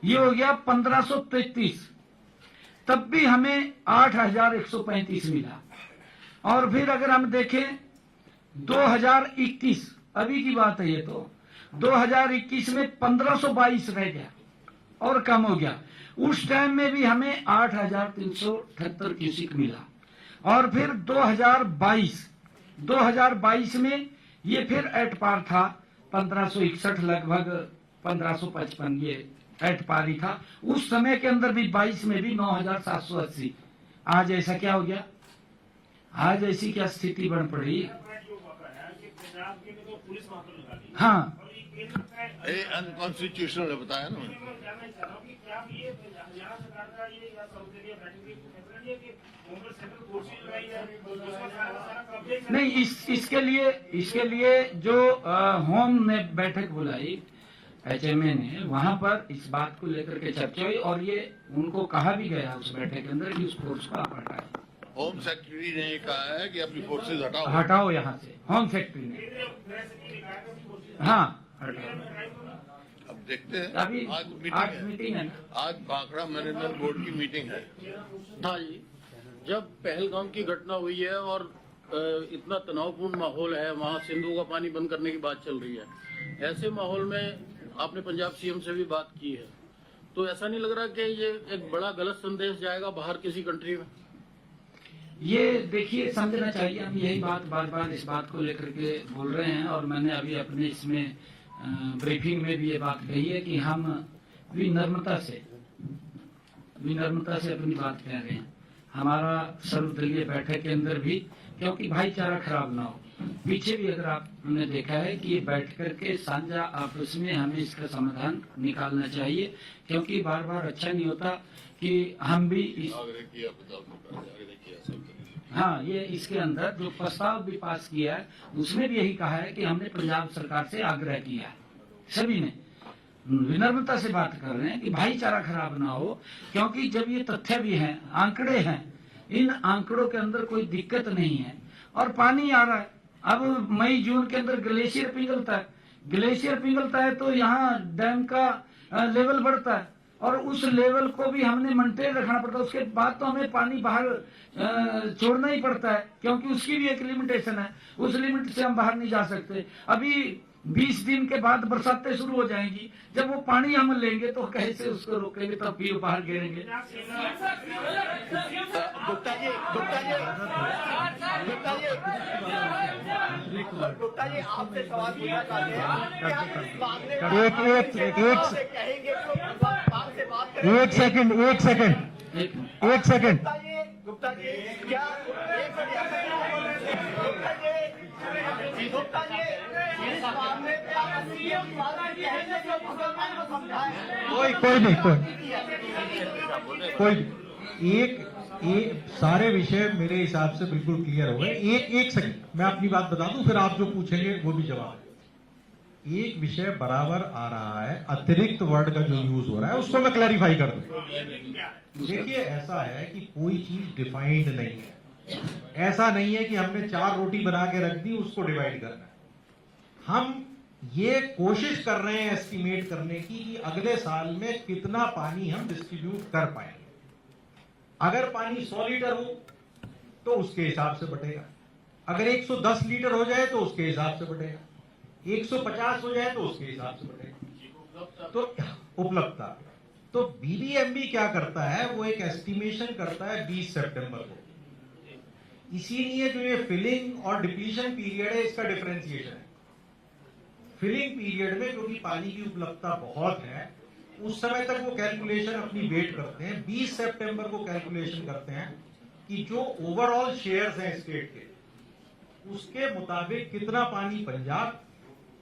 ये हो गया 1533, तब भी हमें 8135 मिला। और फिर अगर हम देखें 2021, अभी की बात है ये, तो 2021 में 1522 रह गया और कम हो गया। उस टाइम में भी हमें 8378 क्यूसिक मिला। और फिर 2022 में ये फिर एट पार था 1561, लगभग 1555, ये एट पार ही था। उस समय के अंदर भी 22 में भी 9780। आज ऐसा क्या हो गया, आज ऐसी क्या स्थिति बन पड़ी। हाँ, अनकॉन्स्टिट्यूशनल बताया ना। नहीं, इसके लिए जो होम ने बैठक बुलाई, HMA ने, वहां पर इस बात को लेकर के चर्चा हुई और ये उनको कहा भी गया उस बैठक के अंदर कि उस फोर्स को आप हटाएं, होम सेक्रेटरी ने कहा है कि अपनी फोर्सेज हटाओ। हटाओ यहाँ से, होम सेक्रेटरी ने, हाँ हटाओ। अब देखते हैं, अभी आज मीटिंग है ना, आज भाखड़ा मैनेजमेंट बोर्ड की मीटिंग है। हाँ जी, जब पहलगाम की घटना हुई है और इतना तनावपूर्ण माहौल है, वहाँ सिंधु का पानी बंद करने की बात चल रही है, ऐसे माहौल में आपने पंजाब सीएम से भी बात की है, तो ऐसा नहीं लग रहा कि ये एक बड़ा गलत संदेश जाएगा बाहर किसी कंट्री में? ये देखिए समझना चाहिए, हम यही बात बार बार इस बात को लेकर के बोल रहे हैं और मैंने अभी अपने इसमें ब्रीफिंग में भी ये बात कही है कि हम विनम्रता से अपनी बात कह रहे हैं। हमारा सर्वदलीय बैठक के अंदर भी, क्योंकि भाईचारा खराब ना हो, पीछे भी अगर आपने देखा है कि ये बैठ करके साझा आपस में हमें इसका समाधान निकालना चाहिए, क्योंकि बार बार अच्छा नहीं होता कि हम भी आग्रह किया आग्रह किया सब। हाँ, ये इसके अंदर जो प्रस्ताव भी पास किया है उसमें भी यही कहा है कि हमने पंजाब सरकार से आग्रह किया है, सभी ने विनम्रता से बात कर रहे हैं कि भाईचारा खराब ना हो, क्योंकि जब ये तथ्य भी हैं, आंकड़े हैं, इन आंकड़ों के अंदर कोई दिक्कत नहीं है और पानी आ रहा है। अब मई जून के अंदर ग्लेशियर पिघलता है तो यहाँ डैम का लेवल बढ़ता है और उस लेवल को भी हमने मेंटेन रखना पड़ता है। उसके बाद तो हमें पानी बाहर छोड़ना ही पड़ता है, क्योंकि उसकी भी एक लिमिटेशन है, उस लिमिट से हम बाहर नहीं जा सकते। अभी 20 दिन के बाद बरसातें शुरू हो जाएंगी, जब वो पानी हम लेंगे तो कैसे उसको रोकेंगे, तब भी वो बाहर गिरेंगे। गुप्ता जी आपसे सवाल पूछना चाहते हैं कि आप इस मामले में कहेंगे एक सेकंड गुप्ता जी क्या गुप्ता जी इस मामले में आप सीएम कहेंगे जो मुसलमान को समझाए? कोई एक सारे विषय मेरे हिसाब से बिल्कुल क्लियर हो गए। एक सेकंड मैं अपनी बात बता दूं, फिर आप जो पूछेंगे वो भी जवाब है। एक विषय बराबर आ रहा है, अतिरिक्त वर्ड का जो यूज हो रहा है उसको मैं क्लैरिफाई कर दूं। देखिए ऐसा है कि कोई चीज डिफाइंड नहीं है, ऐसा नहीं है कि हमने 4 रोटी बना के रख दी उसको डिवाइड करना है। हम ये कोशिश कर रहे हैं एस्टिमेट करने की कि अगले साल में कितना पानी हम डिस्ट्रीब्यूट कर पाएंगे। अगर पानी 100 लीटर हो तो उसके हिसाब से बटेगा, अगर 110 लीटर हो जाए तो उसके हिसाब से बटेगा, 150 हो जाए तो उसके हिसाब से बटेगा। तो उपलब्धता, तो बीबीएमबी क्या करता है, वो एक एस्टिमेशन करता है 20 सितंबर को। इसीलिए जो ये फिलिंग और डिप्लीशन पीरियड है इसका डिफरेंशिएशन है। फिलिंग पीरियड में क्योंकि पानी की उपलब्धता बहुत है, उस समय तक वो कैलकुलेशन अपनी वेट करते हैं। 20 सितंबर को कैलकुलेशन करते हैं कि जो ओवरऑल शेयर्स हैं स्टेट के, उसके मुताबिक कितना पानी पंजाब,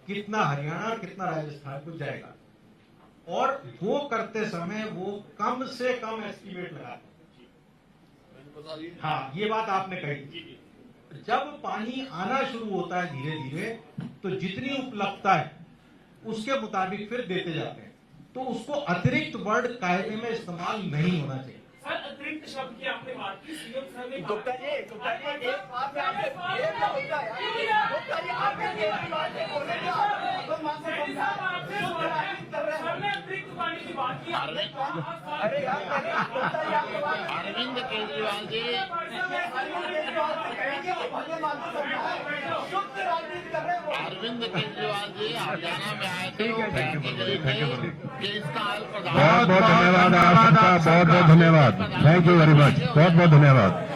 कितना हरियाणा और कितना राजस्थान को जाएगा, और वो करते समय वो कम से कम एस्टिमेट लगाते हैं। हाँ, ये बात आपने कही। जब पानी आना शुरू होता है धीरे धीरे, तो जितनी उपलब्धता है उसके मुताबिक फिर देते जाते हैं। तो उसको अतिरिक्त वर्ड कायदे में इस्तेमाल नहीं होना चाहिए। सर, अतिरिक्त शब्द की आपने बात की, सीएम सर ने गुप्ता जी एक बात में आपने गुप्ता जी आपने एक बात में बोले ना, तो मानते हैं सर ने अतिरिक्त पानी की बात की। अरे यार गुप्ता जी आपके बात अरविंद केजरीवाल जी अरविंद केजरीवाल जी हरियाणा में आए थे, वो कह के गए थे कि इसका हल बहुत बहुत धन्यवाद आपका, बहुत बहुत धन्यवाद, थैंक यू वेरी मच, बहुत बहुत धन्यवाद।